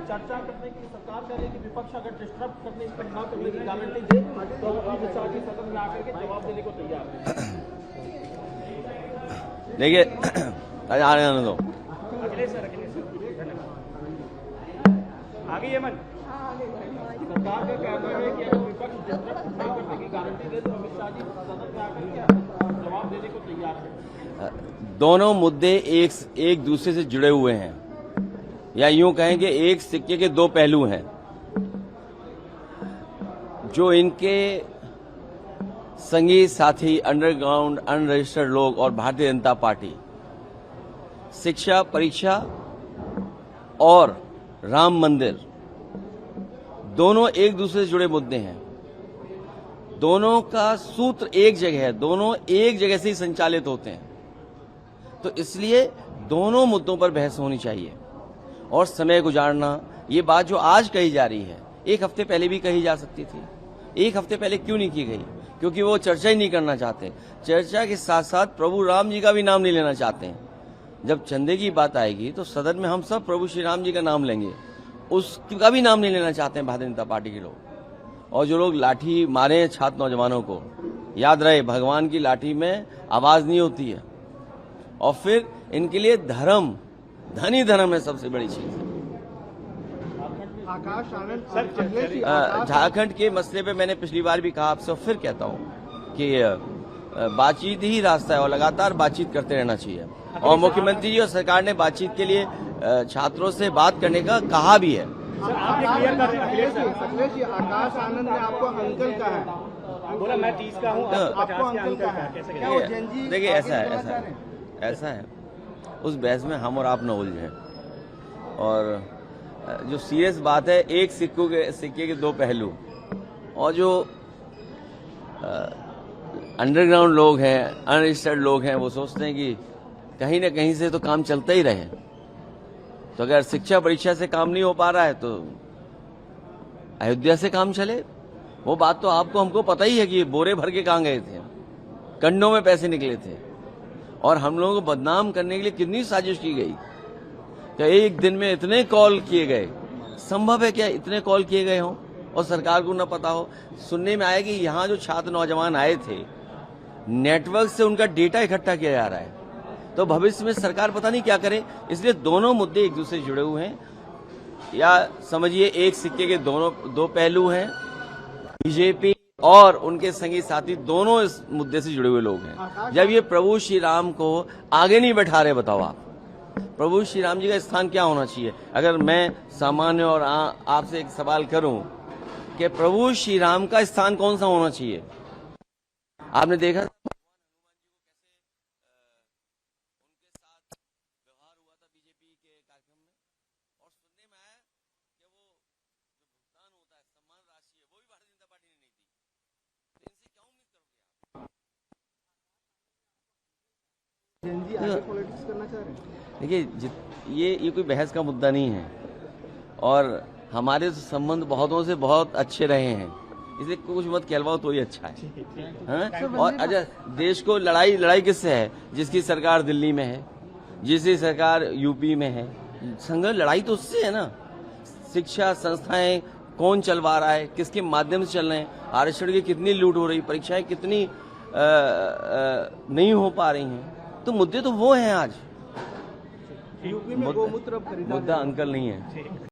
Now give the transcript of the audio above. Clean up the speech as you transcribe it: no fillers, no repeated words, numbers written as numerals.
चर्चा करने की सरकार कह रही है कि विपक्ष अगर डिस्टर्ब करने पर न करने की गारंटी दे तो अमित शाह जी सदन में आकर के जवाब देने को तैयार है। देखिए आने दो अखिलेश सर आगे ये मन सरकार का कहना है कि अगर विपक्ष डिस्टर्ब न करने की गारंटी दे तो अमित शाह जी सदन में आकर के जवाब देने को तैयार है। दोनों मुद्दे एक दूसरे से जुड़े हुए हैं, या यूं कहें कि एक सिक्के के दो पहलू हैं। जो इनके संगी साथी अंडरग्राउंड अनरजिस्टर्ड लोग और भारतीय जनता पार्टी शिक्षा परीक्षा और राम मंदिर दोनों एक दूसरे से जुड़े मुद्दे हैं। दोनों का सूत्र एक जगह है, दोनों एक जगह से ही संचालित होते हैं। तो इसलिए दोनों मुद्दों पर बहस होनी चाहिए और समय गुजारना, ये बात जो आज कही जा रही है एक हफ्ते पहले भी कही जा सकती थी। एक हफ्ते पहले क्यों नहीं की गई? क्योंकि वो चर्चा ही नहीं करना चाहते। चर्चा के साथ साथ प्रभु राम जी का भी नाम नहीं लेना चाहते हैं। जब चंदे की बात आएगी तो सदन में हम सब प्रभु श्री राम जी का नाम लेंगे, उसका भी नाम नहीं लेना चाहते हैं भारतीय जनता पार्टी के लोग। और जो लोग लाठी मारे हैं छात्र नौजवानों को, याद रहे भगवान की लाठी में आवाज नहीं होती है। और फिर इनके लिए धर्म, धन ही धर्म है सबसे बड़ी चीज। झारखंड के मसले पे मैंने पिछली बार भी कहा आपसे और फिर कहता हूँ कि बातचीत ही रास्ता है और लगातार बातचीत करते रहना चाहिए। और मुख्यमंत्री जी और सरकार ने बातचीत के लिए छात्रों से बात करने का कहा भी है। आकाश आनंद ने आपको अंकल कहा है, बोला मैं 30 का हूँ, 50 के अंकल का कैसे? देखिए ऐसा है उस बहस में हम और आप न उलझे। और जो सीरियस बात है, एक सिक्के के दो पहलू। और जो अंडरग्राउंड लोग हैं, अनरजिस्टर्ड लोग हैं, वो सोचते हैं कि कहीं न कहीं से तो काम चलता ही रहे। तो अगर शिक्षा परीक्षा से काम नहीं हो पा रहा है तो अयोध्या से काम चले। वो बात तो आपको हमको पता ही है कि बोरे भर के कहाँ गए थे, कंडों में पैसे निकले थे। और हम लोगों को बदनाम करने के लिए कितनी साजिश की गई कि एक दिन में इतने कॉल किए गए। संभव है क्या इतने कॉल किए गए हों और सरकार को न पता हो? सुनने में आया कि यहाँ जो छात्र नौजवान आए थे, नेटवर्क से उनका डेटा इकट्ठा किया जा रहा है। तो भविष्य में सरकार पता नहीं क्या करे। इसलिए दोनों मुद्दे एक दूसरे से जुड़े हुए हैं, या समझिए एक सिक्के के दो पहलू हैं। बीजेपी और उनके संगी साथी दोनों इस मुद्दे से जुड़े हुए लोग हैं। जब ये प्रभु श्री राम को आगे नहीं बैठा रहे, बताओ आप प्रभु श्री राम जी का स्थान क्या होना चाहिए? अगर मैं सामान्य और आपसे एक सवाल करूं कि प्रभु श्री राम का स्थान कौन सा होना चाहिए? आपने देखा पॉलिटिक्स करना चाह रहे हैं? देखिए ये कोई बहस का मुद्दा नहीं है। और हमारे संबंध बहुतों से बहुत अच्छे रहे हैं, इसलिए कुछ मत कहलवाओ तो ही अच्छा है। हाँ? और अच्छा, देश को लड़ाई किससे है? जिसकी सरकार दिल्ली में है, जिसकी सरकार यूपी में है। संघर्ष लड़ाई तो उससे है ना। शिक्षा संस्थाएं कौन चलवा रहा है, किसके माध्यम से चल रहे हैं, आरक्षण की कितनी लूट हो रही, परीक्षाएं कितनी नहीं हो पा रही हैं। तो मुद्दे तो वो हैं आज। यूपी में गोमूत्र मुद्दा अंकल नहीं है।